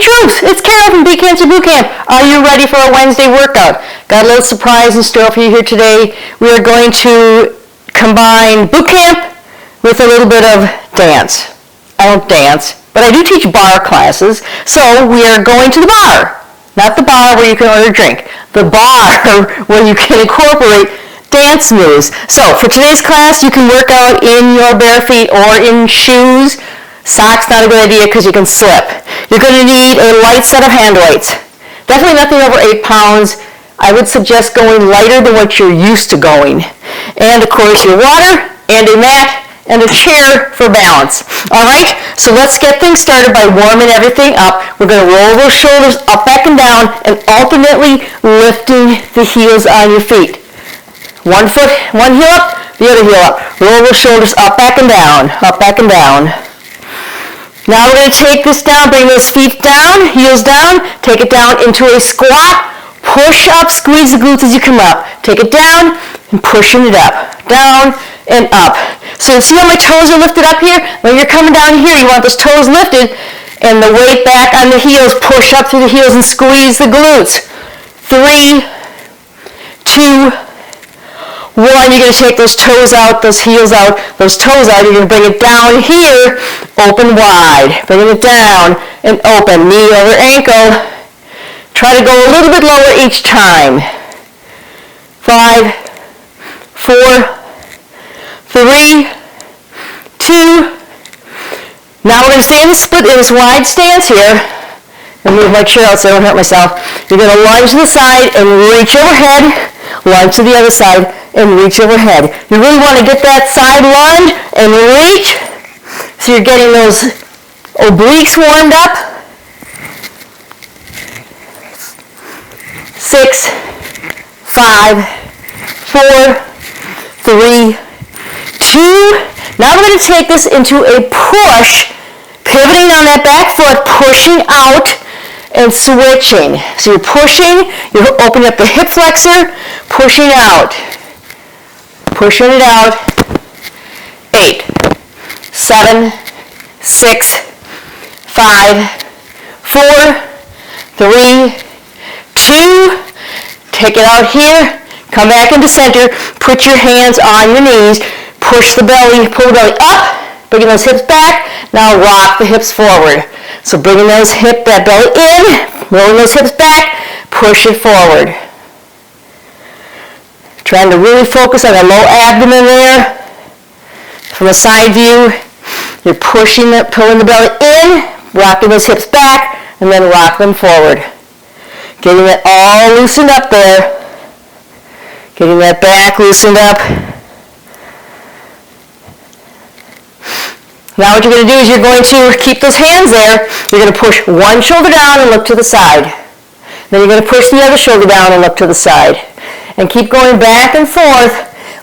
troops, it's Carol from Beat Cancer Boot Camp. Are you ready for a Wednesday workout? Got a little surprise in store for you here today. We are going to combine boot camp with a little bit of dance. I don't dance, but I do teach bar classes, so we are going to the bar. Not the bar where you can order a drink, the bar where you can incorporate dance moves. So for today's class, you can work out in your bare feet or in shoes. Socks, not a good idea because you can slip. You're going to need a light set of hand weights. Definitely nothing over 8 pounds. I would suggest going lighter than what you're used to going. And of course your water and a mat and a chair for balance. All right, so let's get things started by warming everything up. We're going to roll those shoulders up, back, and down, and alternately lifting the heels on your feet. One foot, one heel up, the other heel up. Roll those shoulders up, back, and down, up, back, and down. Now we're going to take this down, bring those feet down, heels down, take it down into a squat, push up, squeeze the glutes as you come up. Take it down and pushing it up, down and up. So see how my toes are lifted up here? When you're coming down here, you want those toes lifted and the weight back on the heels. Push up through the heels and squeeze the glutes. 3, 2, 1. You're going to take those toes out, those heels out, those toes out. You're going to bring it down here, open wide. Bring it down and open, knee over ankle. Try to go a little bit lower each time. 5, 4, 3, 2. Now we're going to stay in the split in this wide stance here. And move my chair out so I don't hurt myself. You're going to lunge to the side and reach overhead. Lunge to the other side and reach overhead. You really want to get that side lunge and reach. So you're getting those obliques warmed up. 6, 5, 4, 3, 2. Now we're going to take this into a push, pivoting on that back foot, pushing out and switching. So you're pushing, you're opening up the hip flexor, pushing out, pushing it out. 8, 7, 6, 5, 4, 3, 2. Take it out here. Come back into center. Put your hands on your knees. Push the belly, pull the belly up, bringing those hips back. Now rock the hips forward. So bringing that belly in, rolling those hips back, push it forward. Trying to really focus on the low abdomen there. From a side view, you're pushing that, pulling the belly in, rocking those hips back, and then rock them forward. Getting that all loosened up there. Getting that back loosened up. Now what you're going to do is you're going to keep those hands there. You're going to push one shoulder down and look to the side. Then you're going to push the other shoulder down and look to the side. And keep going back and forth,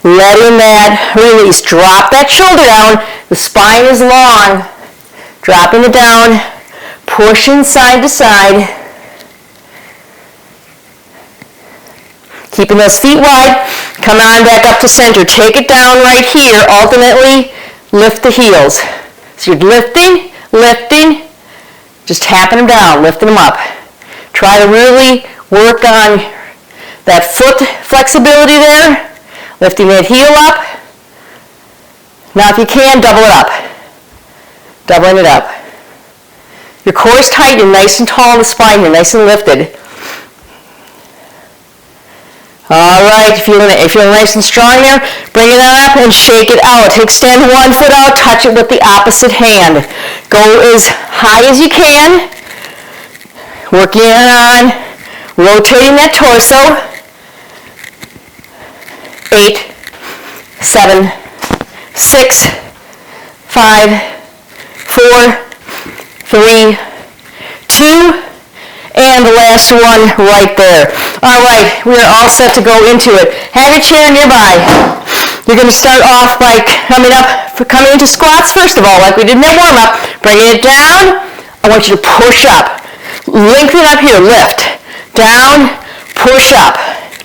letting that release. Drop that shoulder down. The spine is long. Dropping it down, pushing side to side. Keeping those feet wide. Come on back up to center. Take it down right here. Alternately, lift the heels. So you're lifting, lifting, just tapping them down, lifting them up. Try to really work on that foot flexibility there, lifting that heel up. Now if you can, double it up. Doubling it up. Your core is tight, you're nice and tall in the spine, you're nice and lifted. All right, if you're nice and strong there, bring it up and shake it out. Extend one foot out, touch it with the opposite hand. Go as high as you can. Working on rotating that torso. 8, 7, 6, 5, 4, 3, 2, and the last one right there. All right, we are all set to go into it. Have your chair nearby. You're going to start off by coming into squats first of all, like we did in that warm-up. Bringing it down. I want you to push up. Lengthen up here, lift. Down, push up.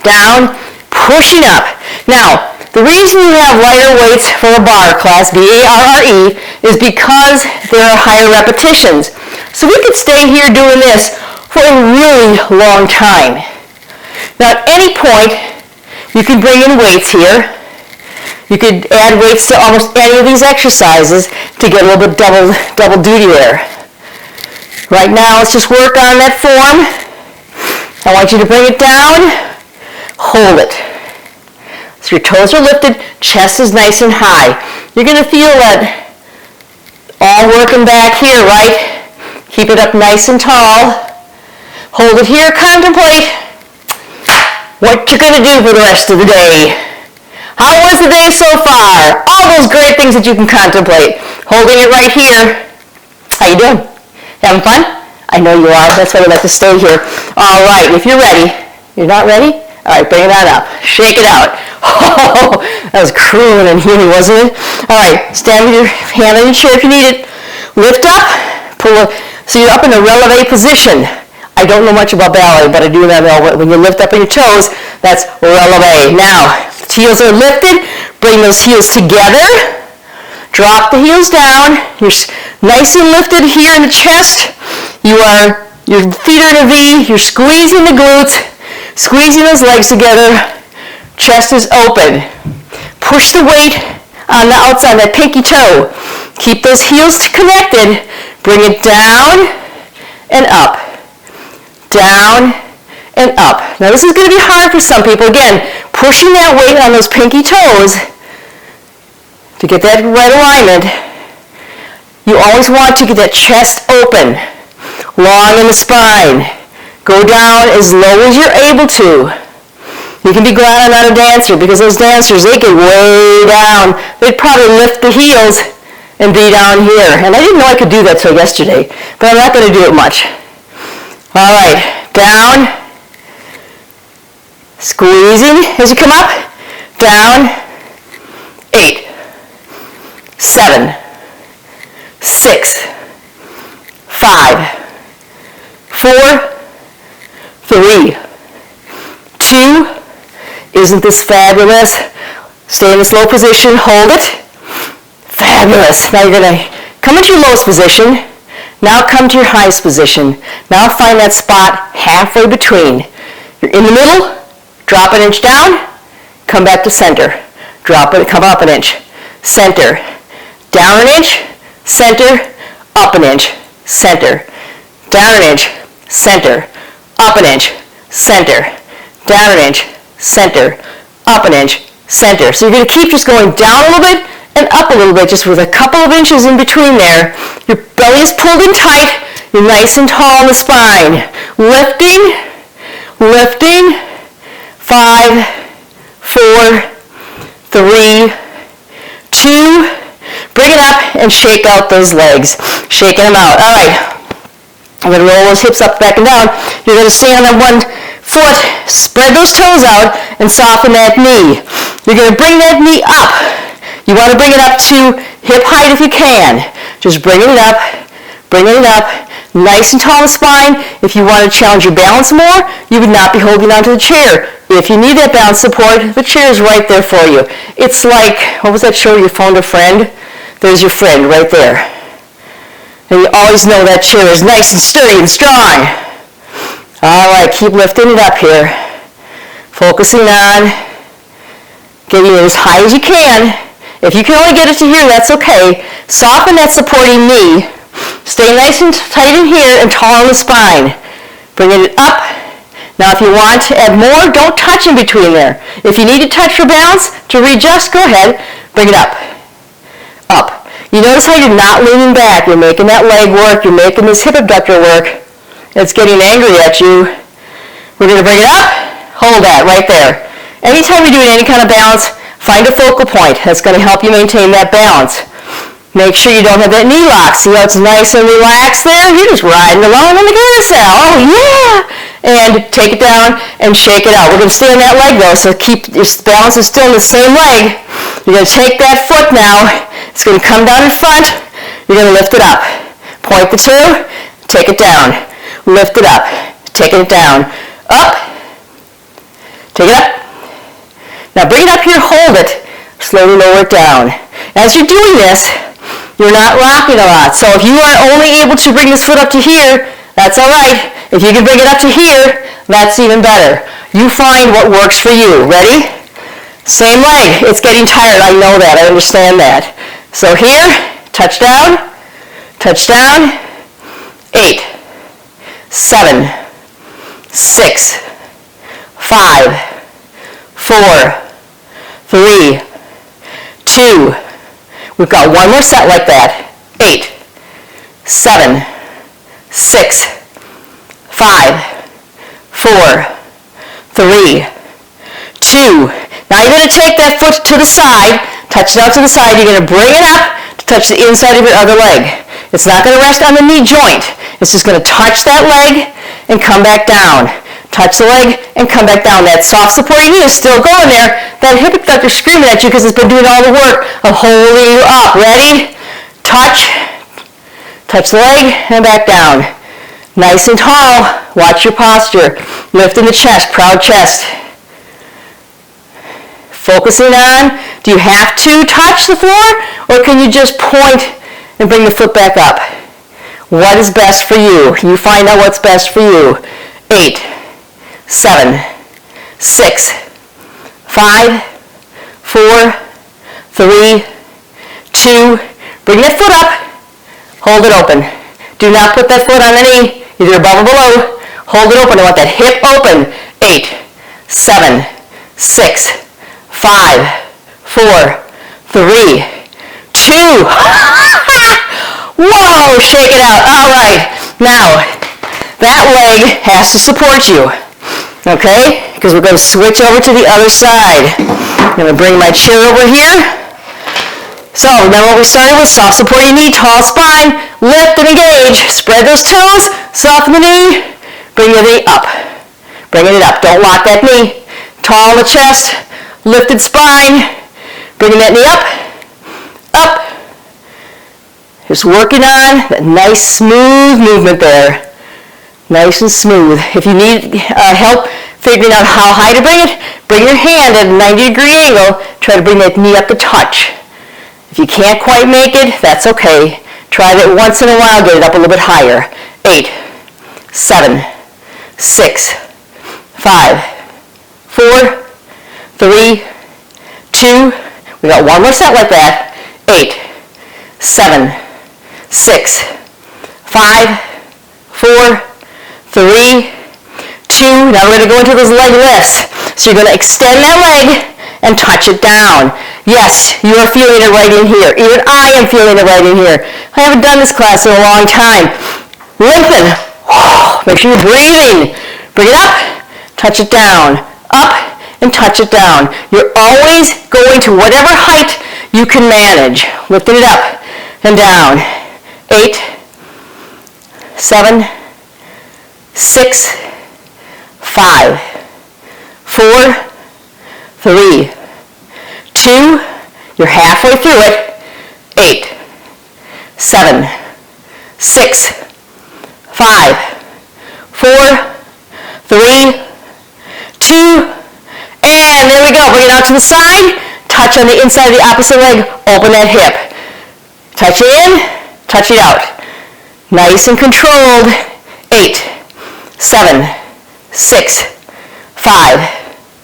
Down, pushing up. Now, the reason you have lighter weights for a bar class, B-A-R-R-E, is because there are higher repetitions. So we could stay here doing this for a really long time. Now at any point, you can bring in weights here. You could add weights to almost any of these exercises to get a little bit double duty there. Right now, let's just work on that form. I want you to bring it down, hold it. So your toes are lifted, chest is nice and high. You're going to feel that all working back here, right? Keep it up nice and tall. Hold it here, contemplate what you're going to do for the rest of the day. How was the day so far? All those great things that you can contemplate. Holding it right here. How you doing? Having fun? I know you are. That's why we like to stay here. All right, if you're ready. You're not ready? All right, bring it on up. Shake it out. Oh, that was cruel and healing, wasn't it? All right, stand with your hand on your chair if you need it. Lift up. So you're up in a releve position. I don't know much about ballet, but I do know when you lift up on your toes, that's releve. Now, heels are lifted. Bring those heels together. Drop the heels down. You're nice and lifted here in the chest. Your feet are in a V. You're squeezing the glutes, squeezing those legs together. Chest is open. Push the weight on the outside, that pinky toe. Keep those heels connected. Bring it down and up. Down and up. Now this is going to be hard for some people. Again, pushing that weight on those pinky toes to get that right alignment. You always want to get that chest open, long in the spine. Go down as low as you're able to. You can be glad I'm not a dancer, because those dancers, they get way down. They'd probably lift the heels and be down here. And I didn't know I could do that till yesterday, but I'm not going to do it much. All right, down, squeezing as you come up, down, 8, 7, 6, 5, 4, 3, 2, isn't this fabulous? Stay in this low position, hold it. Fabulous. Now you're going to come into your lowest position. Now come to your highest position. Now find that spot halfway between. You're in the middle, drop an inch down, come back to center. Drop it, come up an inch, center. Down an inch, center, up an inch, center. Down an inch, center, up an inch, center. Down an inch, center, up an inch, center. So you're going to keep just going down a little bit and up a little bit, just with a couple of inches in between there. Your belly is pulled in tight. You're nice and tall in the spine. Lifting, lifting. 5, 4, 3, 2. Bring it up and shake out those legs. Shaking them out. All right. I'm going to roll those hips up, back and down. You're going to stand on one foot, spread those toes out, and soften that knee. You're going to bring that knee up. You want to bring it up to hip height if you can. Just bring it up, nice and tall in the spine. If you want to challenge your balance more, you would not be holding onto the chair. If you need that balance support, the chair is right there for you. It's like, what was that show, You Phoned a Friend? There's your friend right there. And you always know that chair is nice and sturdy and strong. All right, keep lifting it up here. Focusing on getting it as high as you can. If you can only get it to here, that's okay. Soften that supporting knee. Stay nice and tight in here and tall on the spine. Bringing it up. Now if you want to add more, don't touch in between there. If you need to touch for balance, to readjust, go ahead. Bring it up. Up. You notice how you're not leaning back. You're making that leg work. You're making this hip abductor work. It's getting angry at you. We're going to bring it up. Hold that right there. Anytime you're doing any kind of balance, find a focal point that's going to help you maintain that balance. Make sure you don't have that knee lock. See how it's nice and relaxed there? You're just riding along on the carousel. Oh, yeah! And take it down and shake it out. We're going to stay on that leg, though, so keep your balance is still in the same leg. You're going to take that foot now. It's going to come down in front. You're going to lift it up. Point the two. Take it down. Lift it up. Taking it down. Up. Take it up. Now bring it up here, hold it, slowly lower it down. As you're doing this, You're not rocking a lot. So if you are only able to bring this foot up to here, that's all right. If you can bring it up to here, that's even better. You find what works for you. Ready? Same leg. It's getting tired. I know that. I understand that. So here, touch down, 8, 7, 6, 5, 4, 3, 2. We've got one more set like that. 8, 7, 6, 5, 4, 3, 2. Now you're going to take that foot to the side, touch it out to the side. You're going to bring it up to touch the inside of your other leg. It's not going to rest on the knee joint. It's just going to touch that leg and come back down. Touch the leg and come back down. That soft supporting knee is still going there. That hip abductor screaming at you because it's been doing all the work of holding you up. Ready? Touch the leg and back down. Nice and tall. Watch your posture. Lifting the chest, proud chest. Focusing on, do you have to touch the floor, or can you just point and bring the foot back up? What is best for you? You find out what's best for you. 8, 7, 6, 5, 4, 3, 2. Bring that foot up. Hold it open. Do not put that foot on the knee, either above or below. Hold it open. I want that hip open. 8, 7, 6, 5, 4, 3, 2. Whoa, shake it out. All right. Now, that leg has to support you. Okay? Because we're going to switch over to the other side. I'm going to bring my chair over here. So, remember what we started with? Soft supporting knee, tall spine, lift and engage. Spread those toes, soften the knee, bring the knee up. Bringing it up. Don't lock that knee. Tall in the chest. Lifted spine, bringing that knee up. Just working on that nice smooth movement there. Nice and smooth. If you need help figuring out how high to bring it, bring your hand at a 90-degree angle. Try to bring that knee up to touch. If you can't quite make it, that's okay. Try that once in a while, get it up a little bit higher. 8, 7, 6, 5, 4, 3, 2. We got one more set like that. 8, 7, 6, 5, 4, 3, 2. Now we're going to go into those leg lifts. So you're going to extend that leg and touch it down. Yes, you are feeling it right in here. Even I am feeling it right in here. I haven't done this class in a long time. Lengthen. Make sure you're breathing. Bring it up, touch it down. Up, and touch it down. You're always going to whatever height you can manage. Lifting it up and down. 8, 7, 6, 5, 4, 3, 2. You're halfway through it. 8, 7, 6, 5, 4, 3, 2. And there we go. Bring it out to the side. Touch on the inside of the opposite leg. Open that hip. Touch it in. Touch it out. Nice and controlled. 8, 7, 6, 5,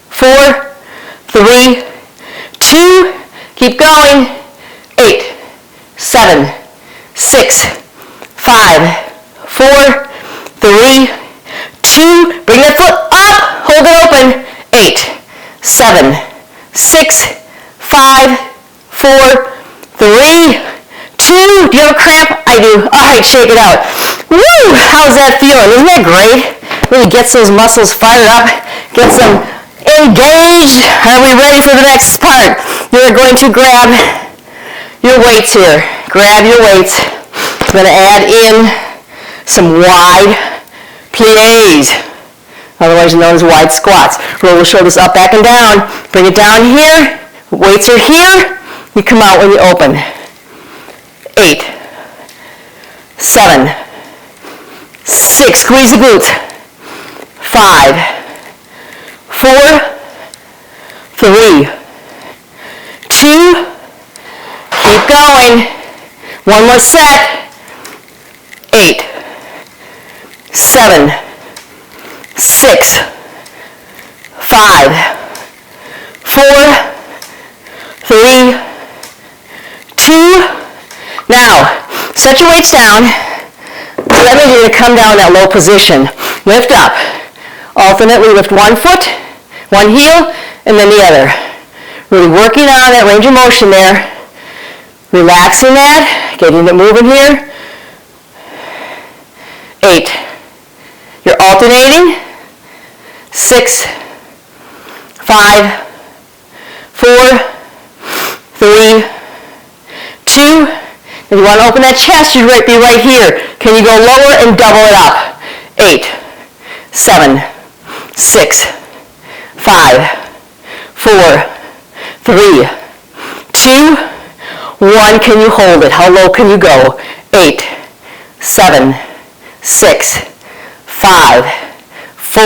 4, 3, 2. Keep going. 8, 7, 6, 5, 4, 3, 2. Bring that foot up. Hold it open. 8, 7, 6, 5, 4, 3, 2. Do you have a cramp? I do. All right, shake it out. Woo! How's that feeling? Isn't that great? Really gets those muscles fired up, gets them engaged. Are we ready for the next part? You're going to grab your weights here. Grab your weights. I'm going to add in some wide plies, otherwise known as wide squats. Roll the shoulders up, back, and down. Bring it down here. Weights are here. You come out when you open. 8, 7, 6. Squeeze the glutes. 5, 4, 3, 2. Keep going. One more set. 8, 7, 6, 5, 4, 3, 2. Now, set your weights down. So that means you're going to come down in that low position. Lift up. Alternately lift one foot, one heel, and then the other. Really working on that range of motion there. Relaxing that, getting it moving here. 8. You're alternating. 6, 5, 4, 3, 2. If you want to open that chest, you'd be right here. Can you go lower and double it up? 8, 7, 6, 5, 4, 3, 2, 1. Can you hold it? How low can you go? 8, 7, 6, 5, 4,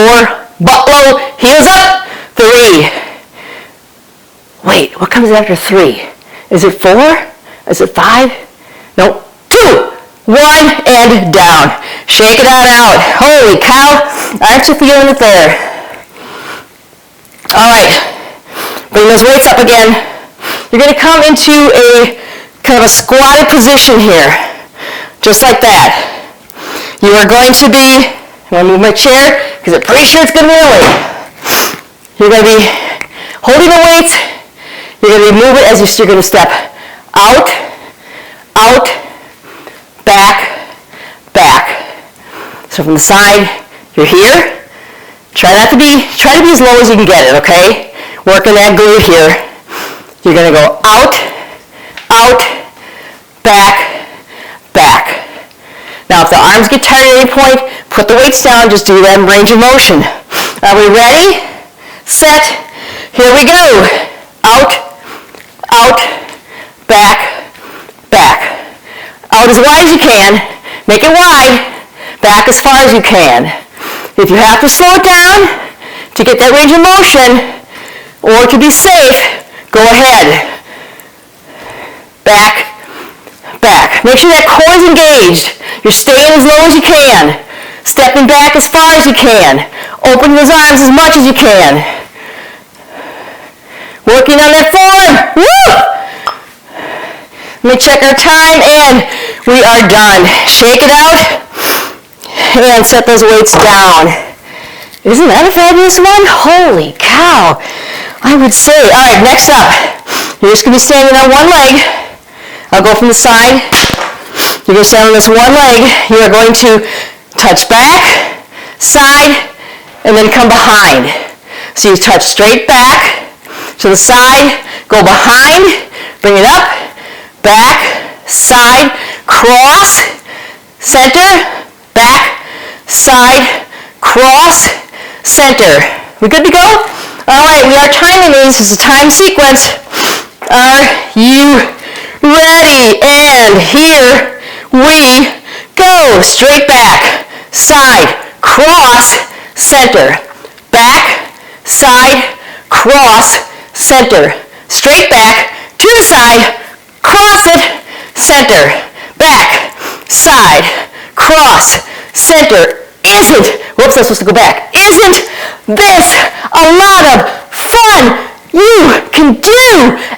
butt low, heels up, 3. Wait, what comes after 3? Is it 4? Is it 5? No, 2, 1, and down. Shake it out. Holy cow, aren't you feeling it there? All right, bring those weights up again. You're going to come into a kind of a squatted position here, just like that. You are going to be, I'm going to move my chair because I'm pretty sure it's going to be early. You're going to be holding the weights. You're going to be moving as you're going to step out, out, back, back. So from the side, you're here. Try to be as low as you can get it, okay? Working that glute here. You're going to go out, out, back, back. Now if the arms get tired at any point, put the weights down, just do that in range of motion. Are we ready? Set. Here we go. Out, out, back, back. Out as wide as you can. Make it wide. Back as far as you can. If you have to slow it down to get that range of motion, or to be safe, go ahead. Back, back. Make sure that core is engaged. You're staying as low as you can. Stepping back as far as you can. Opening those arms as much as you can. Working on that form. Woo! Let me check our time, and we are done. Shake it out, and set those weights down. Isn't that a fabulous one? Holy cow. I would say. All right, next up. You're just going to be standing on one leg. I'll go from the side. You're going to stand on this one leg. You are going to touch back, side, and then come behind. So you touch straight back, to the side, go behind, bring it up, back, side, cross, center, back, side, cross, center. We good to go? All right, we are timing these. This is a time sequence. Are you ready? And here we go. Straight back, side, cross, center. Back, side, cross, center. Straight back, to the side, cross it, center. Back, side, cross, center. Whoops, I'm supposed to go back. Isn't this a lot of fun? You can do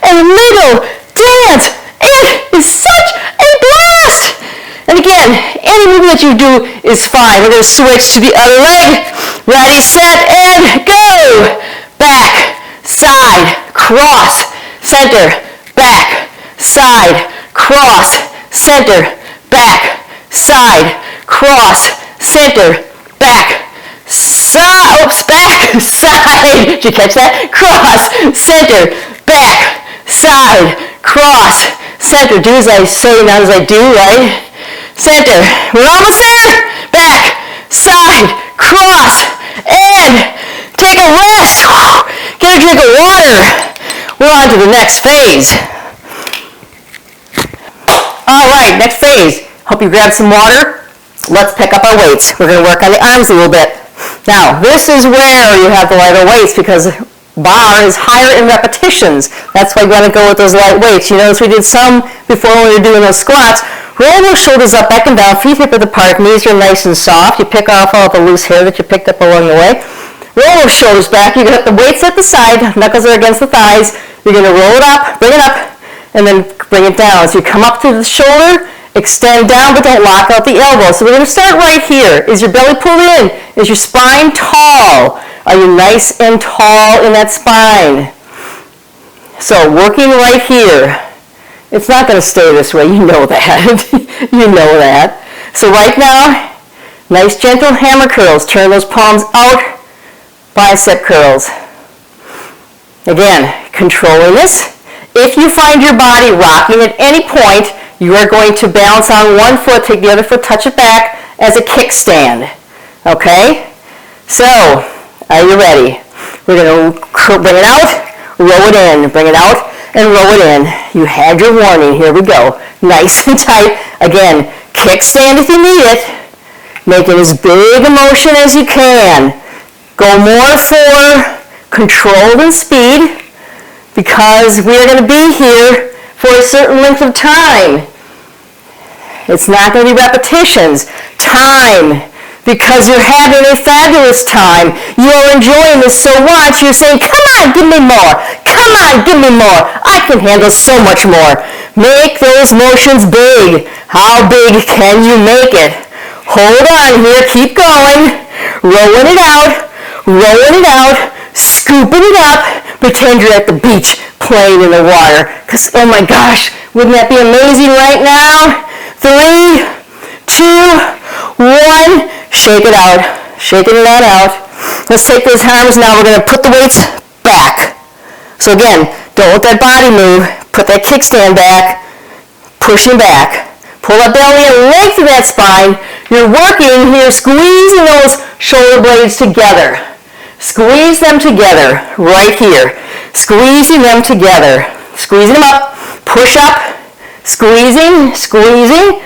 a little dance. It is such a blast. And again, any movement that you do is fine. We're going to switch to the other leg. Ready, set, and go. Back, side, cross, center. Back, side, cross, center. Back, side, cross, center. Back, side, oops, back, side. Did you catch that? Cross, center. Back, side, cross, center. Do as I say, not as I do, right? Center. We're almost there. Back, side, cross, and take a rest. Get a drink of water. We're on to the next phase. All right, next phase. Hope you grabbed some water. Let's pick up our weights. We're going to work on the arms a little bit. Now, this is where you have the lighter weights because bar is higher in repetitions. That's why you want to go with those light weights. You notice we did some before when we were doing those squats. Roll those shoulders up, back and down, feet hip width apart, knees are nice and soft. You pick off all the loose hair that you picked up along the way. Roll those shoulders back. You're going to have the weights at the side, knuckles are against the thighs. You're going to roll it up, and then bring it down. So you come up to the shoulder, extend down, but don't lock out the elbow. So we're going to start right here. Is your belly pulled in? Is your spine tall? Are you nice and tall in that spine? So working right here. It's not going to stay this way. You know that. You know that. So right now, nice gentle hammer curls. Turn those palms out. Bicep curls. Again, controlling this. If you find your body rocking at any point, you are going to balance on one foot, take the other foot, touch it back as a kickstand. Okay? So, are you ready? We're going to bring it out, roll it in, bring it out, and roll it in. You had your warning. Here we go. Nice and tight. Again, kickstand if you need it. Make it as big a motion as you can. Go more for control than speed because we are going to be here for a certain length of time. It's not going to be repetitions. Time. Because you're having a fabulous time. You're enjoying this so much. You're saying, come on, give me more. Come on, give me more. I can handle so much more. Make those motions big. How big can you make it? Hold on here. Keep going. Rolling it out. Rolling it out, scooping it up, pretend you're at the beach playing in the water. Because, oh my gosh, wouldn't that be amazing right now? 3, 2, 1, shake it out. Shaking that out. Let's take those arms now. We're going to put the weights back. So again, don't let that body move. Put that kickstand back, pushing back. Pull that belly and lengthen that spine. You're working here, squeezing those shoulder blades together. Squeeze them together right here. Squeezing them together. Squeezing them up. Push up. Squeezing. Squeezing.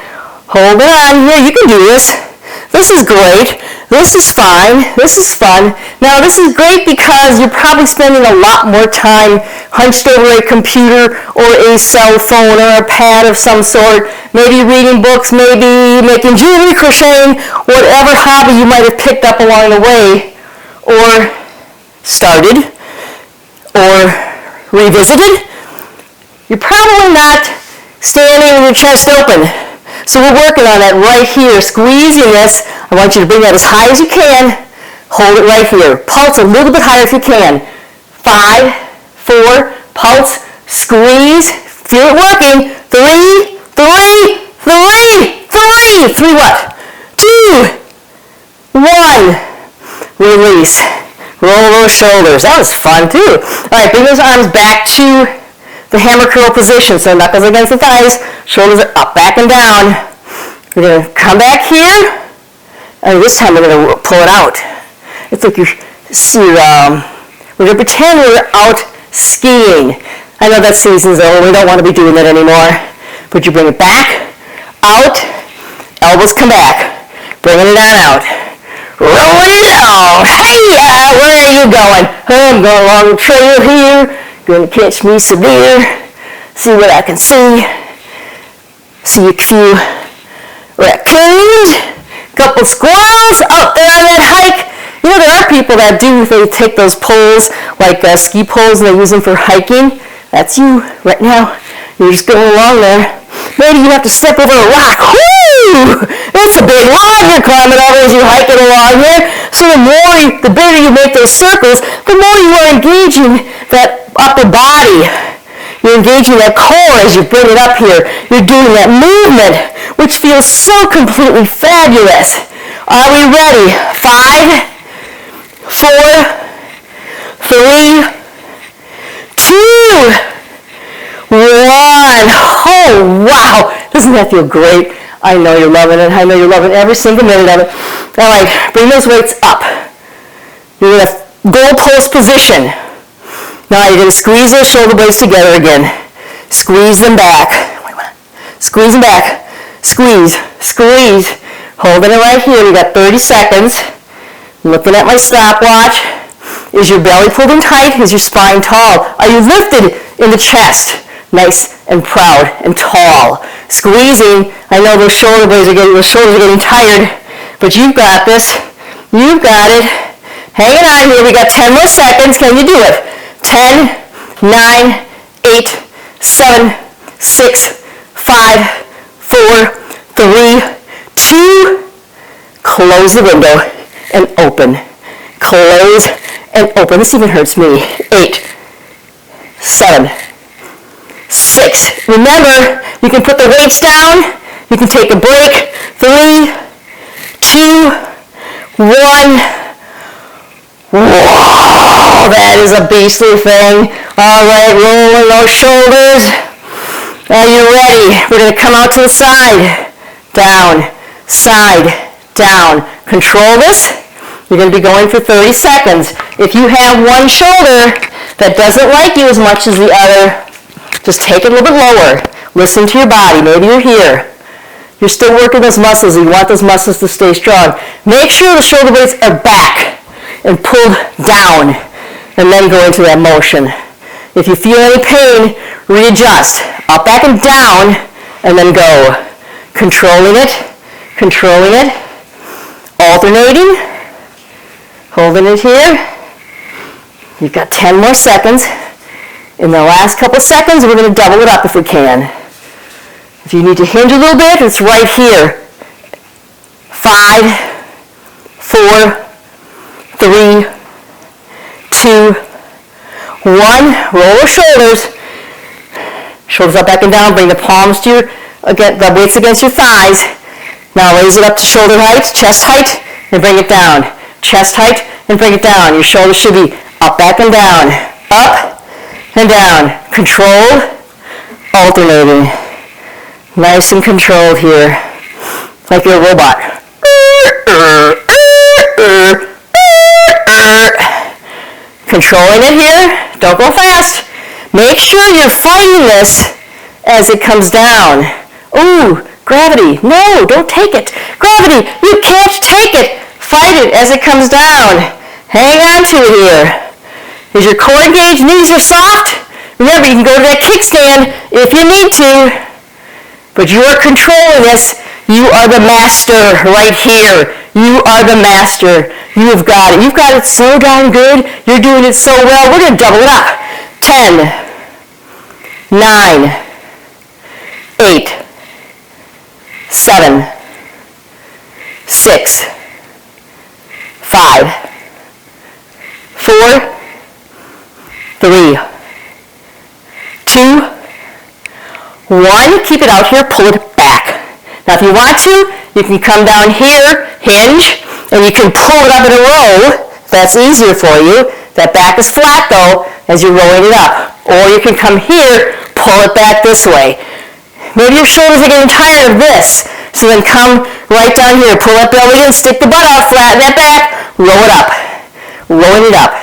Hold on here. You can do this. This is great. This is fine. This is fun. Now this is great because you're probably spending a lot more time hunched over a computer or a cell phone or a pad of some sort. Maybe reading books. Maybe making jewelry, crocheting. Whatever hobby you might have picked up along the way. Or started, or revisited, you're probably not standing with your chest open. So we're working on that right here, squeezing this. I want you to bring that as high as you can. Hold it right here. Pulse a little bit higher if you can. 5, 4, pulse, squeeze. Feel it working. 3, 3, 3, 3. 3 what? 2, 1. Release. Roll those shoulders. That was fun too. All right, bring those arms back to the hammer curl position. So knuckles against the thighs, shoulders are up, back and down. We're going to come back here. And this time we're going to pull it out. It's like we're going to pretend we're out skiing. I know that season's over. We don't want to be doing that anymore. But you bring it back, out, elbows come back. Bringing it on out. Rolling it on. Hey-ya, where are you going? I'm going along the trail here. Going to catch me some deer. See what I can see. See a few raccoons. Couple squirrels out there on that hike. You know, there are people that they take those poles, like ski poles, and they use them for hiking. That's you right now. You're just going along there. Maybe you have to step over a rock. Whoo! It's a big log you're climbing over as you're hiking along here. So the bigger you make those circles, the more you are engaging that upper body. You're engaging that core as you bring it up here. You're doing that movement, which feels so completely fabulous. Are we ready? 5, 4, 3, 2, 1. Oh, wow. Doesn't that feel great? I know you're loving it. I know you're loving every single minute of it. All right, bring those weights up. You're in a goal post position. Now you're going to squeeze those shoulder blades together again. Squeeze them back. Squeeze them back. Squeeze, squeeze. Holding it right here. We got 30 seconds. Looking at my stopwatch. Is your belly pulled in tight? Is your spine tall? Are you lifted in the chest? Nice and proud and tall. Squeezing. I know those shoulders are getting tired, but you've got this. You've got it. Hanging on here. We got 10 more seconds. Can you do it? 10, 9, 8, 7, 6, 5, 4, 3, 2. Close the window and open. Close and open. This even hurts me. 8, 7, 6. Remember, you can put the weights down. You can take a break. 3, 2, 1. Whoa, that is a beastly thing. All right, rolling those shoulders. Are you ready? We're going to come out to the side. Down, side, down. Control this. You're going to be going for 30 seconds. If you have one shoulder that doesn't like you as much as the other, just take it a little bit lower. Listen to your body. Maybe you're here. You're still working those muscles. You want those muscles to stay strong. Make sure the shoulder blades are back and pulled down, and then go into that motion. If you feel any pain, readjust. Up, back, and down, and then go. Controlling it, alternating, holding it here. You've got 10 more seconds. In the last couple seconds, we're going to double it up if we can. If you need to hinge a little bit, it's right here. 5, 4, 3, 2, 1. Roll your shoulders. Shoulders up, back, and down. Bring the palms to your, the weights against your thighs. Now raise it up to shoulder height, chest height, and bring it down. Chest height, and bring it down. Your shoulders should be up, back, and down. Up, and down. Controlled, alternating. Nice and controlled here. Like you're a robot. Controlling it here. Don't go fast. Make sure you're fighting this as it comes down. Ooh, gravity. No, don't take it. Gravity, you can't take it. Fight it as it comes down. Hang on to it here. Is your core engaged? Knees are soft? Remember, you can go to that kickstand if you need to. But you are controlling this. You are the master right here. You are the master. You've got it. You've got it so darn good. You're doing it so well. We're going to double it up. 10, 9, 8, 7, 6, 5, 4, 3, 2, 1. Keep it out here. Pull it back. Now, if you want to, you can come down here, hinge, and you can pull it up in a row. That's easier for you. That back is flat, though, as you're rolling it up. Or you can come here, pull it back this way. Maybe your shoulders are getting tired of this. So then come right down here. Pull that belly in, stick the butt out, flatten that back, roll it up. Rolling it up.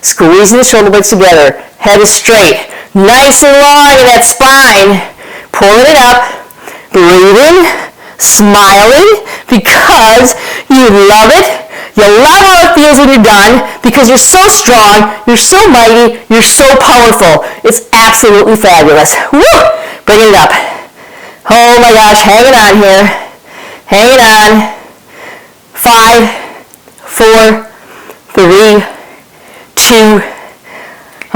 Squeezing the shoulder blades together. Head is straight. Nice and long in that spine. Pulling it up. Breathing. Smiling because you love it. You love how it feels when you're done because you're so strong, you're so mighty, you're so powerful. It's absolutely fabulous. Woo! Bring it up. Oh my gosh, hang it on here. Hang it on. 5, 4, 3, 2.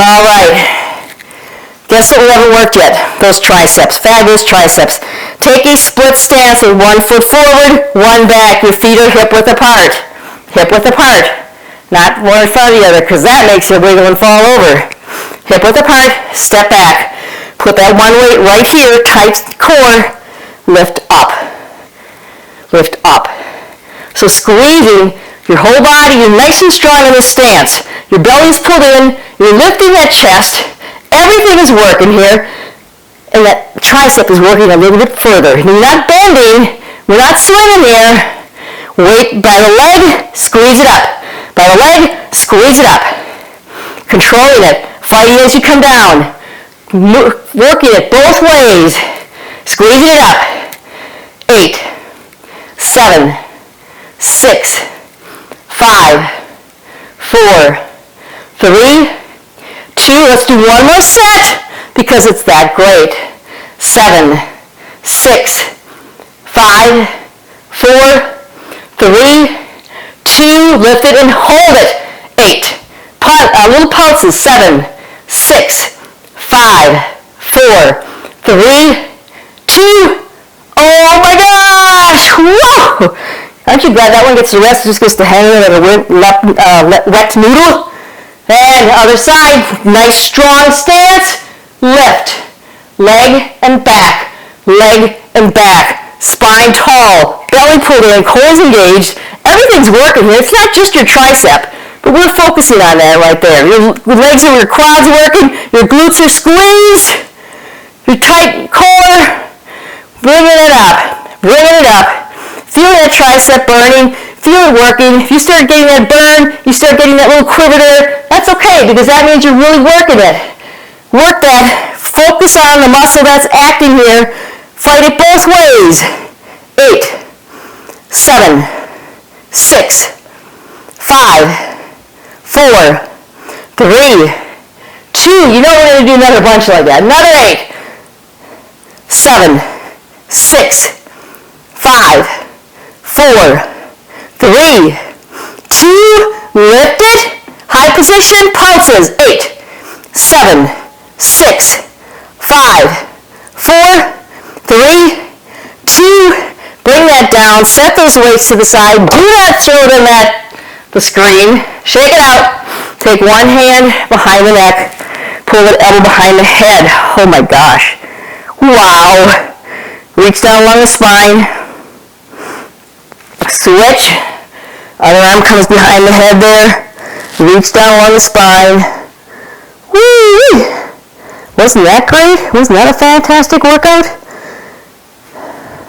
All right. Guess what we haven't worked yet? Those triceps. Fabulous triceps. Take a split stance with 1 foot forward, 1 back. Your feet are hip width apart. Hip width apart. Not one in front of the other because that makes you wiggle and fall over. Hip width apart, step back. Put that one weight right here, tight core. Lift up. Lift up. So squeezing your whole body, you're nice and strong in this stance. Your belly's pulled in, you're lifting that chest. Everything is working here. And that tricep is working a little bit further. You're not bending. We're not swinging here. Weight by the leg, squeeze it up. By the leg, squeeze it up. Controlling it. Fighting as you come down. Working it both ways. Squeezing it up. 8, 7, 6, 5, 4, 3, 2, let's do one more set because it's that great. 7, 6, 5, 4, 3, 2, lift it and hold it. 8, little pulses. 7, 6, 5, 4, 3, 2, oh my gosh, whoa! Aren't you glad that one gets the rest, just gets the hang of it like a wet noodle? And other side, nice strong stance, lift, leg and back, spine tall, belly pulled in, core engaged, everything's working here. It's not just your tricep, but we're focusing on that right there. Your legs and your quads working, your glutes are squeezed, your tight core, bringing it up. Feel that tricep burning, feel it working. If you start getting that burn, you start getting that little quiver there, that's okay because that means you're really working it. Work that, focus on the muscle that's acting here, fight it both ways. 8, 7, 6, 5, 4, 3, 2, you know we're going to do another bunch like that. Another 8, 7, 6, 5, 4, 3, 2, lift it, high position, pulses. 8, 7, 6, 5, 4, 3, 2, bring that down, set those weights to the side, do not throw them at the screen, shake it out, take one hand behind the neck, pull the elbow behind the head, oh my gosh, wow, reach down along the spine, switch, other arm comes behind the head there, reach down along the spine, woo! Wasn't that great? Wasn't that a fantastic workout?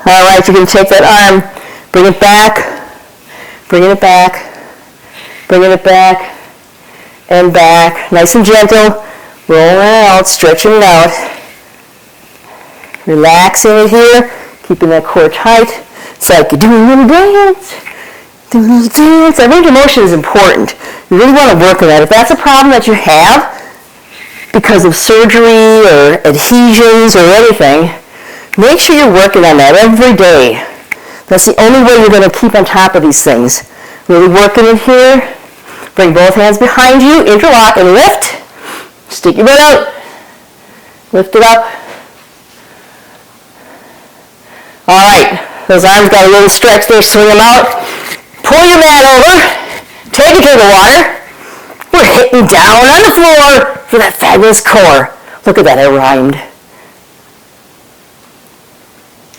All right, you're going to take that arm, bring it back, and back, nice and gentle, rolling it out, stretching it out, relaxing it here, keeping that core tight. It's like you're doing a little dance. I think motion is important. You really want to work on that. If that's a problem that you have because of surgery or adhesions or anything, make sure you're working on that every day. That's the only way you're going to keep on top of these things. Really working in here. Bring both hands behind you, interlock and lift. Stick your butt out. Lift it up. All right. Those arms got a little stretch there, swing them out. Pull your mat over, take it to the water. We're hitting down on the floor for that fabulous core. Look at that, it rhymed.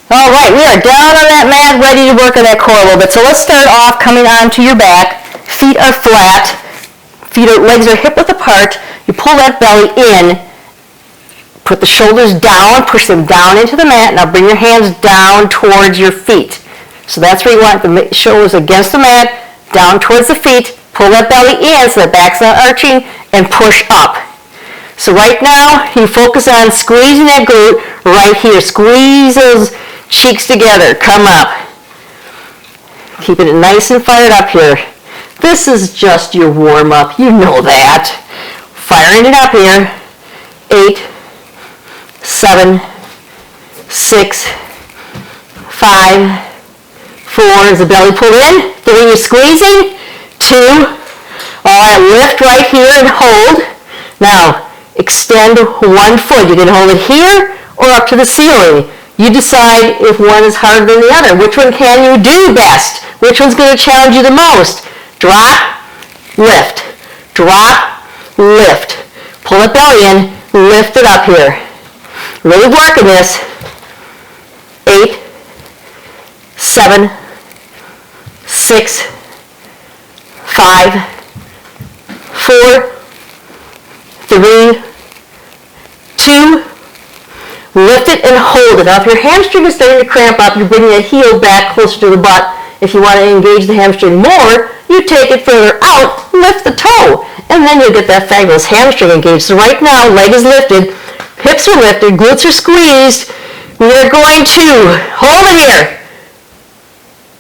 All right, we are down on that mat, ready to work on that core a little bit. So let's start off coming onto your back. Feet are flat, legs are hip width apart. You pull that belly in. Put the shoulders down, push them down into the mat. Now bring your hands down towards your feet. So that's where you want the shoulders against the mat, down towards the feet. Pull that belly in so the back's not arching, and push up. So right now, you focus on squeezing that glute right here. Squeeze those cheeks together. Come up. Keeping it nice and fired up here. This is just your warm-up. You know that. Firing it up here. 8, 7, 6, 5, 4, is the belly pulled in? 3, you're squeezing. 2, all right, lift right here and hold. Now, extend one foot. You can hold it here or up to the ceiling. You decide if one is harder than the other. Which one can you do best? Which one's going to challenge you the most? Drop, lift, drop, lift. Pull it belly in, lift it up here. Really working this. 8, 7, 6, 5, 4, 3, 2, lift it and hold it. Now if your hamstring is starting to cramp up, you're bringing that heel back closer to the butt. If you want to engage the hamstring more, you take it further out, lift the toe, and then you'll get that fabulous hamstring engaged. So right now, leg is lifted, hips are lifted, glutes are squeezed. We're going to hold it here.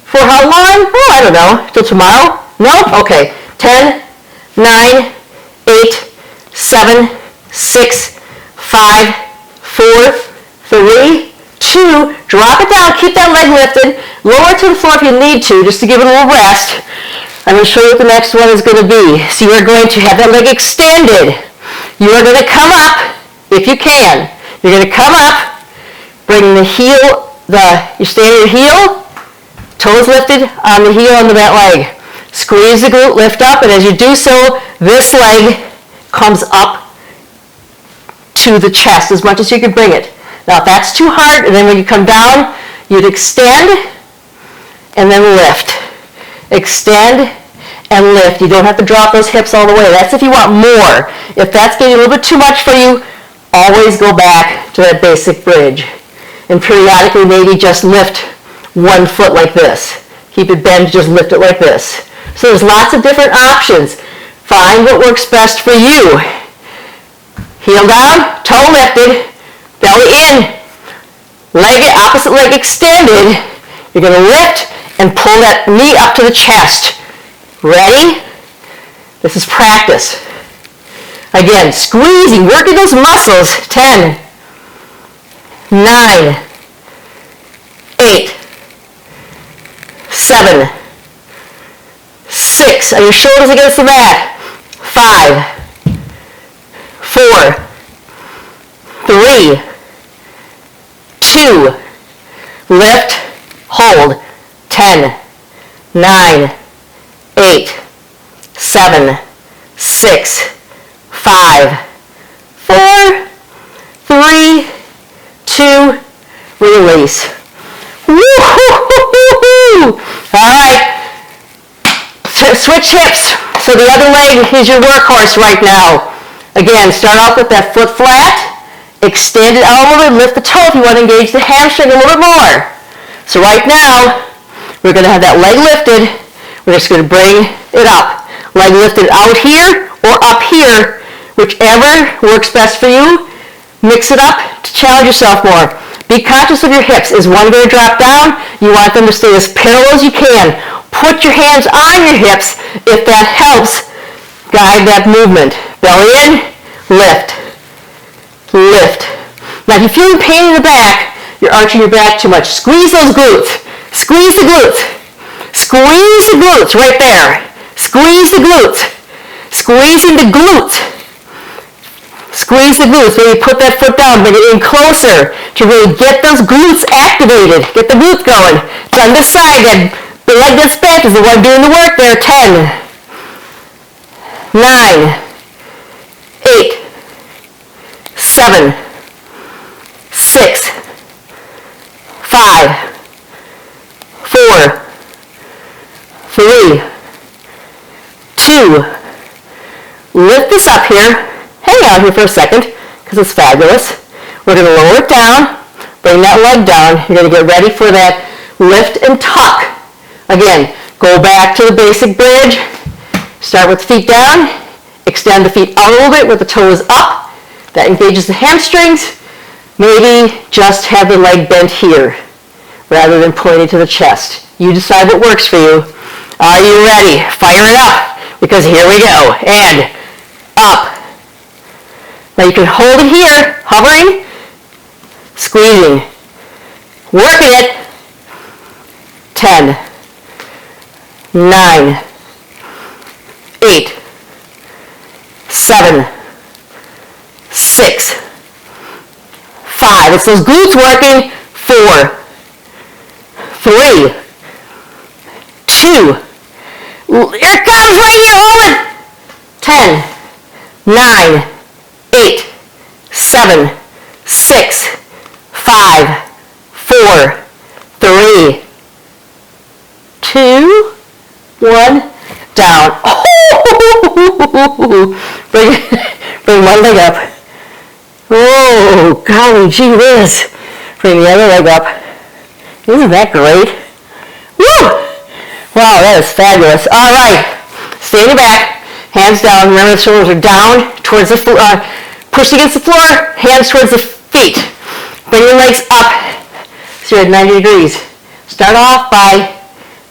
For how long? Oh, I don't know. Till tomorrow? No? Okay. 10, 9, 8, 7, 6, 5, 4, 3, 2, drop it down, keep that leg lifted, lower it to the floor if you need to, just to give it a little rest. I'm going to show you what the next one is going to be. So you are going to have that leg extended. You are going to come up, if you can. You're going to come up, bring the heel, you stay on your heel, toes lifted on the heel under that leg. Squeeze the glute, lift up, and as you do so, this leg comes up to the chest as much as you can bring it. Now if that's too hard, and then when you come down, you'd extend and then lift. Extend and lift. You don't have to drop those hips all the way. That's if you want more. If that's getting a little bit too much for you, always go back to that basic bridge. And periodically maybe just lift one foot like this. Keep it bent, just lift it like this. So there's lots of different options. Find what works best for you. Heel down, toe lifted, belly in, opposite leg extended. You're going to lift and pull that knee up to the chest. Ready? This is practice. Again, squeezing, working those muscles. 10, 9, 8, 7, 6. Are your shoulders against the mat? 5, 4, 3, 2, lift, hold. 10, 9, 8, 7, 6, 5, 4, 3, 2, release. Woo-hoo-hoo-hoo-hoo. All right. Switch hips. So the other leg is your workhorse right now. Again, start off with that foot flat. Extend it out a little bit. Lift the toe if you want to engage the hamstring a little bit more. So right now, we're going to have that leg lifted. We're just going to bring it up. Leg lifted out here or up here, whichever works best for you. Mix it up to challenge yourself more. Be conscious of your hips. Is one going to drop down? You want them to stay as parallel as you can. Put your hands on your hips if that helps guide that movement. Belly in, lift, lift. Now if you're feeling pain in the back, you're arching your back too much. Squeeze those glutes. Squeeze the glutes. Squeeze the glutes right there. Squeeze the glutes. Squeezing the glutes. Squeeze the glutes. Maybe put that foot down, bring it in closer to really get those glutes activated. Get the glutes going. It's on this side. The leg that's bent is the one doing the work there. 10, 9, 8, 7, 6, 5, 4, 3, 2. Lift this up here. Hang on here for a second because it's fabulous. We're going to lower it down. Bring that leg down. You're going to get ready for that lift and tuck. Again, go back to the basic bridge. Start with the feet down. Extend the feet out a little bit with the toes up. That engages the hamstrings. Maybe just have the leg bent here rather than pointing to the chest. You decide what works for you. Are you ready? Fire it up because here we go. And up. Now you can hold it here, hovering, squeezing, working it. 10, 9, 8, 7, 6, 5. It's those glutes working. 4, 3, 2. Here it comes right here. Hold it. 10, 9, 8, 7, 6, 5, 4, 3, 2, 1, down. Bring one leg up. Oh, golly gee whiz. Bring the other leg up. Isn't that great? Woo! Wow, that is fabulous. All right. Stay in your back. Hands down. Remember the shoulders are down towards the floor. Push against the floor. Hands towards the feet. Bring your legs up. So you're at 90 degrees. Start off by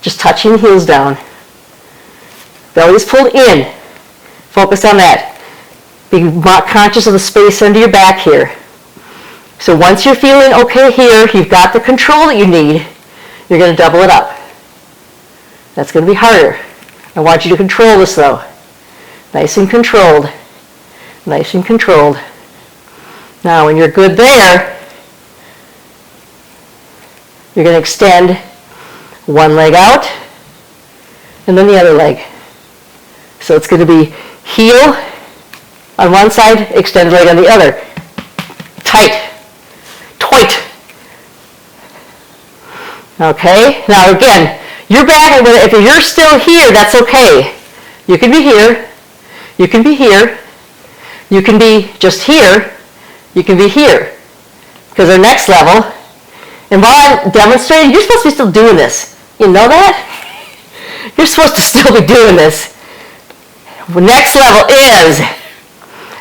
just touching the heels down. Belly is pulled in. Focus on that. Be conscious of the space under your back here. So once you're feeling okay here, you've got the control that you need, you're going to double it up. That's going to be harder. I want you to control this though. Nice and controlled. Nice and controlled. Now when you're good there, you're going to extend one leg out and then the other leg. So it's going to be heel on one side, extended leg on the other. Tight. Tight. Okay, now again, you're back, if you're still here, that's okay. You can be here, you can be here, you can be just here, you can be here. Because our next level, and while I'm demonstrating, you're supposed to be still doing this. You know that? You're supposed to still be doing this. Next level is,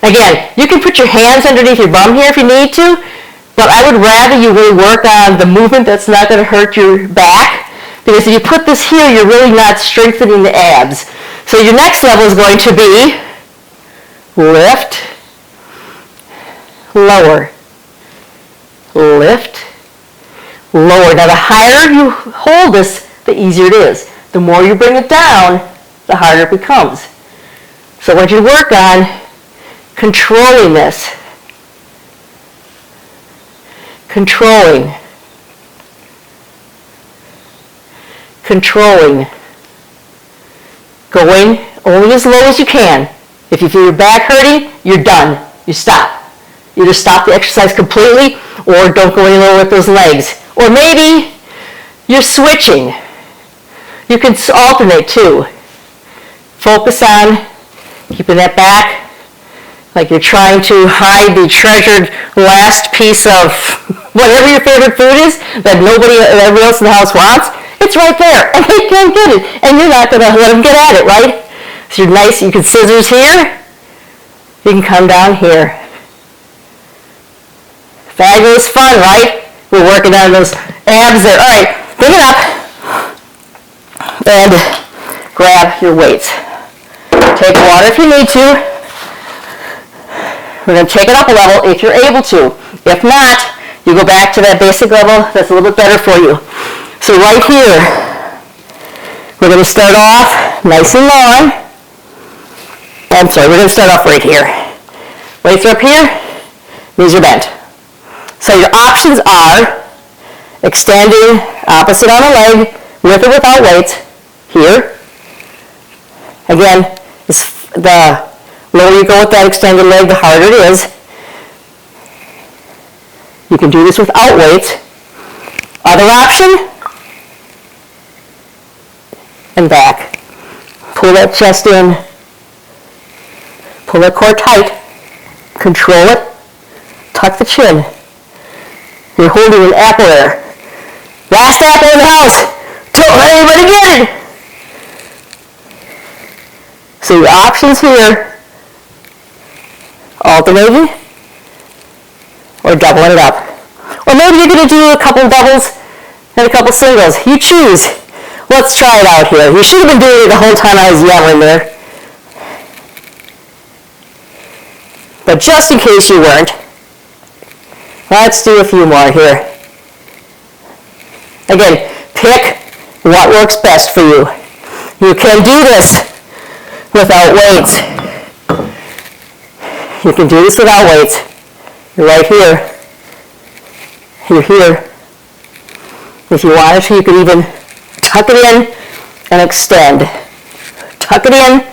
again, you can put your hands underneath your bum here if you need to, but I would rather you really work on the movement that's not going to hurt your back, because if you put this here, you're really not strengthening the abs. So your next level is going to be lift, lower, lift, lower. Now the higher you hold this, the easier it is. The more you bring it down, the harder it becomes. So I want you to work on controlling this. Controlling. Controlling. Going only as low as you can. If you feel your back hurting, you're done. You stop. You just stop the exercise completely, or don't go any lower with those legs. Or maybe you're switching. You can alternate too. Focus on keeping that back like you're trying to hide the treasured last piece of whatever your favorite food is that everybody else in the house wants. It's right there, and they can't get it, and you're not going to let them get at it, right? So you're nice, you can scissors here, you can come down here. Fabulous fun, right? We're working on those abs there. All right, bring it up, and grab your weights. Take water if you need to. We're going to take it up a level if you're able to. If not, you go back to that basic level that's a little bit better for you. So right here, we're going to start off nice and long. We're going to start off right here. Weights are up here, knees are bent. So your options are extending opposite on the leg, with or without weights, here. Again, the lower you go with that extended leg, the harder it is. You can do this without weights. Other option, and back. Pull that chest in. Pull that core tight. Control it. Tuck the chin. You're holding an apple there. Last apple in the house. Don't let anybody get it. So your options here, alternating or doubling it up. Or maybe you're going to do a couple doubles and a couple singles. You choose. Let's try it out here. You should have been doing it the whole time I was yelling there. But just in case you weren't, let's do a few more here. Again, pick what works best for you. You can do this without weights. You can do this without weights. You're right here. You're here. If you wanted to, you could even tuck it in and extend. Tuck it in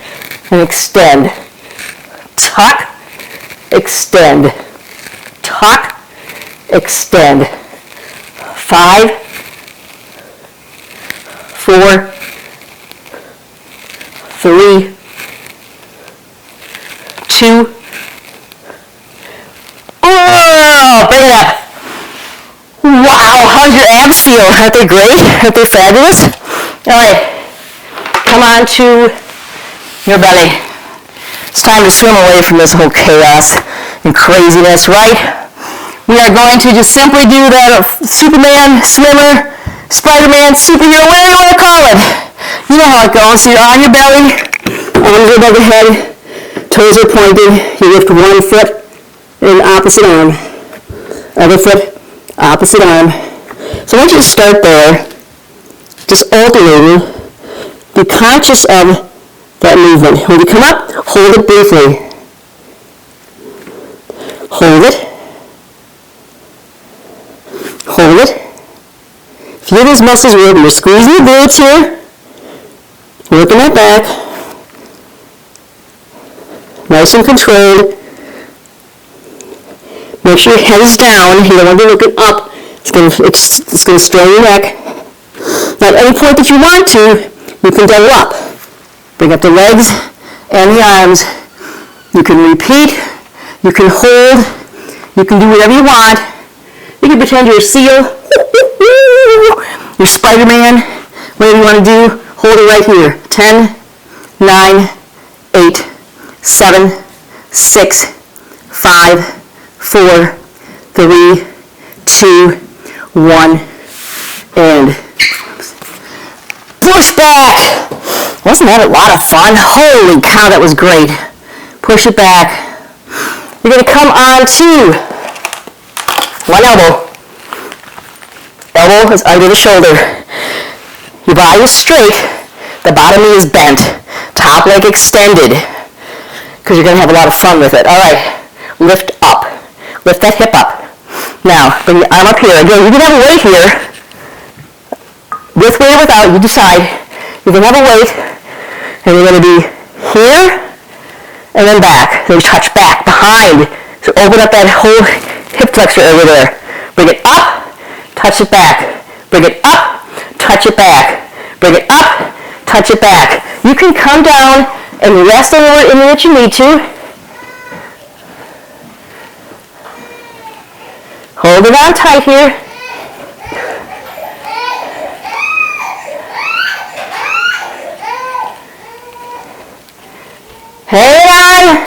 and extend. Tuck, extend. Tuck, extend. 5, 4, 3, 2. Oh, bring it up. Wow, how's your abs feel? Aren't they great? Aren't they fabulous? All right, come on to your belly. It's time to swim away from this whole chaos and craziness, right? We are going to just simply do that Superman, swimmer, Spider-Man, superhero, whatever you want to call it. You know how it goes. So you're on your belly, arms above your head, Toes are pointed. You lift one foot in opposite arm. Other foot, opposite arm. So I want you to start there, just alternating. Be conscious of that movement. When you come up, hold it briefly. Hold it. Hold it. Feel those muscles working. You're squeezing the glutes here. Working that back. Nice and controlled. Make sure your head is down. You don't want to be looking up. It's going to strain your neck. Now at any point that you want to, you can double up. Bring up the legs and the arms. You can repeat. You can hold. You can do whatever you want. You can pretend you're a seal. You're Spider-Man. Whatever you want to do, hold it right here. 10, 9, 8, 7, 6, 5, 4, 3, 2, 1, and push back. Wasn't that a lot of fun? Holy cow, that was great. Push it back. You're going to come on to one elbow. Elbow is under the shoulder. Your body is straight. The bottom knee is bent. Top leg extended. Because you're going to have a lot of fun with it. All right. Lift up. Lift that hip up. Now, bring the arm up here. Again, you can have a weight here. With weight or without, you decide. You can have a weight. And you're going to be here. And then back. Then you touch back, behind. So open up that whole hip flexor over there. Bring it up. Touch it back. Bring it up, touch it back. Bring it up, touch it back. You can come down and rest anywhere in that you need to. Hold it on tight here. Hang on.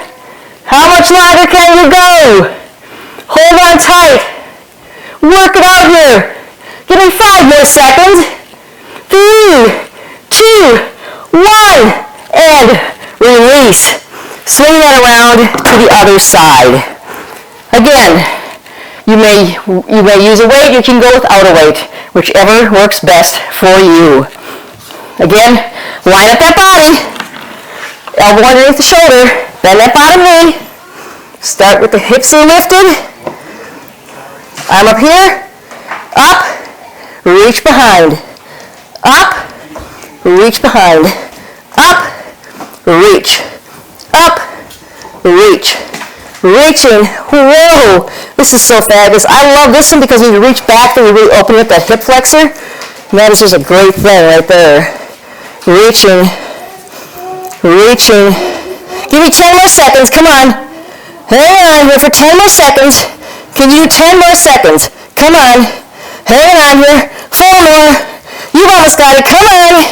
How much longer can you go? Hold on tight. Work it out here. Give me 5 more seconds. 3, 2, 1, and release. Swing that around to the other side. Again, you may use a weight, you can go without a weight, whichever works best for you. Again, line up that body. Elbow underneath the shoulder. Bend that bottom knee. Start with the hips are lifted. Arm up here, up, reach behind, up, reach behind, up, reach, up, reach, reaching. Whoa, this is so fabulous. I love this one because when you reach back, then you really open up that hip flexor. And that is just a great thing right there. Reaching, reaching. Give me 10 more seconds, come on. Hang on here for 10 more seconds. Can you do 10 more seconds? Come on. Hang on here. 4 more. You've almost got it. Come on.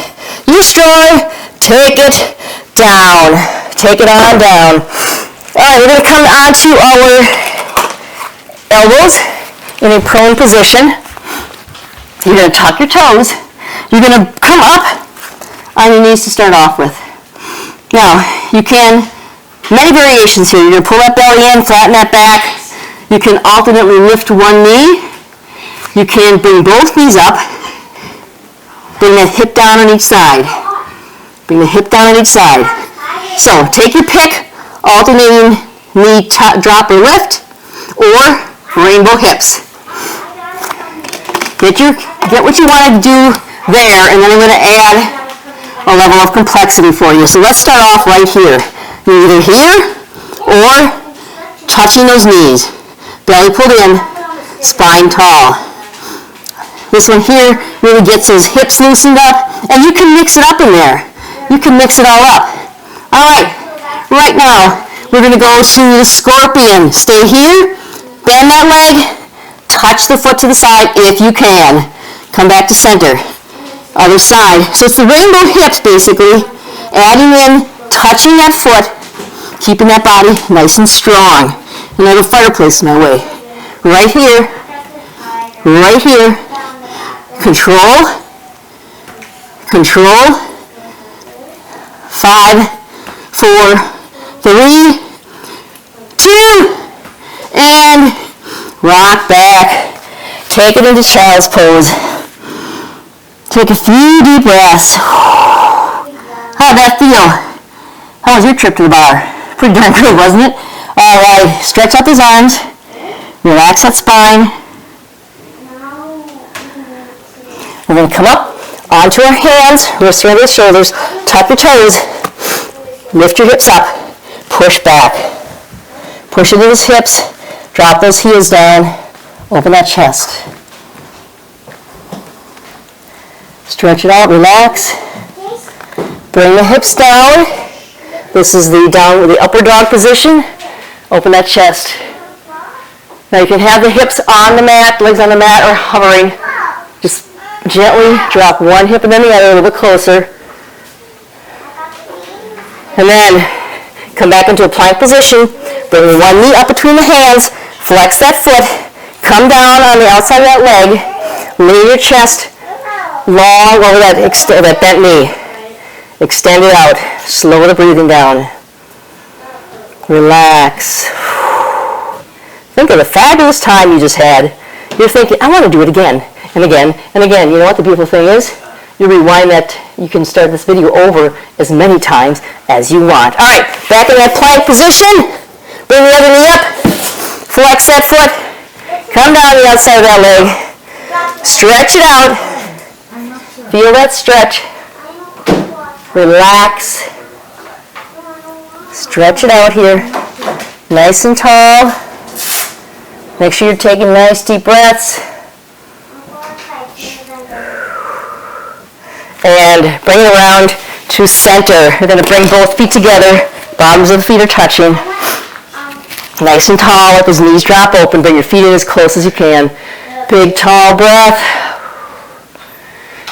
You're strong. Take it down. Take it on down. All right, we're going to come onto our elbows in a prone position. You're going to tuck your toes. You're going to come up on your knees to start off with. Now, you can, many variations here. You're going to pull that belly in, flatten that back. You can alternately lift one knee. You can bring both knees up. Bring that hip down on each side. Bring the hip down on each side. So take your pick, alternating knee drop or lift, or rainbow hips. Get what you want to do there, and then I'm going to add a level of complexity for you. So let's start off right here. You're either here or touching those knees. Belly pulled in, spine tall. This one here really gets those hips loosened up, and you can mix it up in there. You can mix it all up. All right, right now, we're going to go to the scorpion. Stay here, bend that leg, touch the foot to the side if you can. Come back to center. Other side. So it's the rainbow hips, basically. Adding in, touching that foot, keeping that body nice and strong. And I have a fireplace in my way. Right here. Right here. Control. Control. 5, 4, 3, rock back. Take it into child's pose. Take a few deep breaths. How'd that feel? How was your trip to the bar? Pretty darn good, wasn't it? All right, stretch out those arms. Relax that spine. We're going to come up onto our hands, wrist around the shoulders, tuck your toes, lift your hips up, push back. Push into those hips, drop those heels down, open that chest. Stretch it out, relax. Bring the hips down. This is the upward dog position. Open that chest. Now you can have the hips on the mat, legs on the mat, or hovering. Just gently drop one hip and then the other a little bit closer. And then come back into a plank position. Bring one knee up between the hands. Flex that foot. Come down on the outside of that leg. Lean your chest long over that bent knee. Extend it out. Slow the breathing down. Relax. Think of the fabulous time you just had. You're thinking, I want to do it again and again and again. You know what the beautiful thing is? You rewind that. You can start this video over as many times as you want. All right, back in that plank position. Bring the other knee up. Flex that foot. Come down the outside of that leg. Stretch it out. Feel that stretch. Relax. Stretch it out here. Nice and tall. Make sure you're taking nice deep breaths. And bring it around to center. You're going to bring both feet together. Bottoms of the feet are touching. Nice and tall. Let those knees drop open. Bring your feet in as close as you can. Big, tall breath.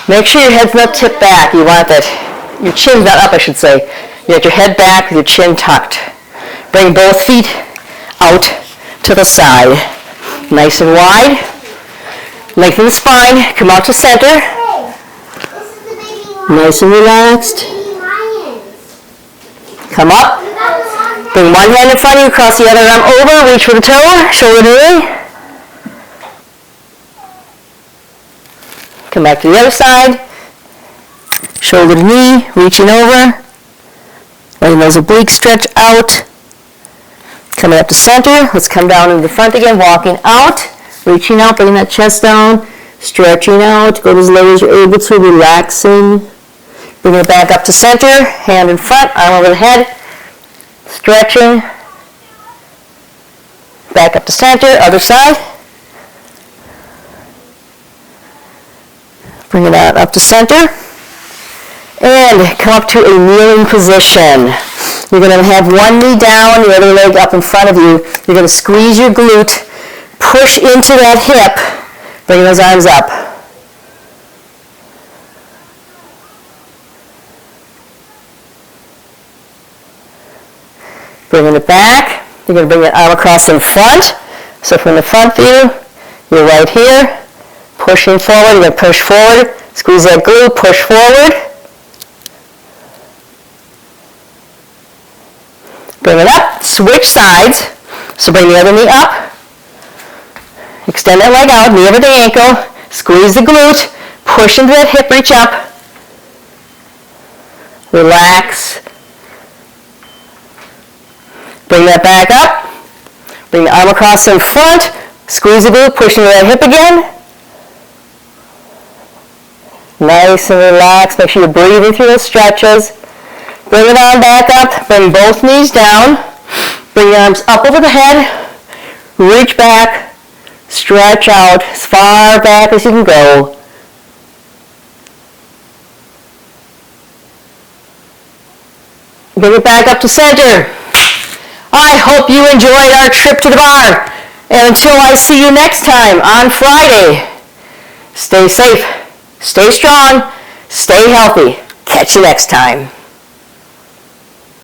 Make sure your head's not tipped back. You want that, your chin's not up, I should say. You want your head back with your chin tucked. Bring both feet out to the side. Nice and wide. Lengthen the spine. Come out to center. Nice and relaxed. Come up. Bring one hand in front of you, cross the other arm over, reach for the toe, shoulder to knee. Come back to the other side. Shoulder to knee, reaching over. Letting those obliques stretch out. Coming up to center. Let's come down into the front again, walking out. Reaching out, bringing that chest down. Stretching out, go as low as you're able to, relaxing. Bringing it back up to center, hand in front, arm over the head. Stretching. Back up to center, other side. Bring it out up to center. And come up to a kneeling position. You're going to have one knee down, the other leg up in front of you. You're going to squeeze your glute, push into that hip, bring those arms up. Bringing it back. You're going to bring that arm across in front. So from the front view, you're right here. Pushing forward, you're going to push forward. Squeeze that glute, push forward. Bring it up, switch sides. So bring the other knee up. Extend that leg out, knee over the ankle. Squeeze the glute, push into that hip, reach up. Relax. Bring that back up. Bring the arm across in front. Squeeze the glute, push into that hip again. Nice and relaxed. Make sure you're breathing through those stretches. Bring it on back up. Bring both knees down. Bring your arms up over the head. Reach back. Stretch out as far back as you can go. Bring it back up to center. I hope you enjoyed our trip to the bar. And until I see you next time on Friday, stay safe, stay strong, stay healthy. Catch you next time.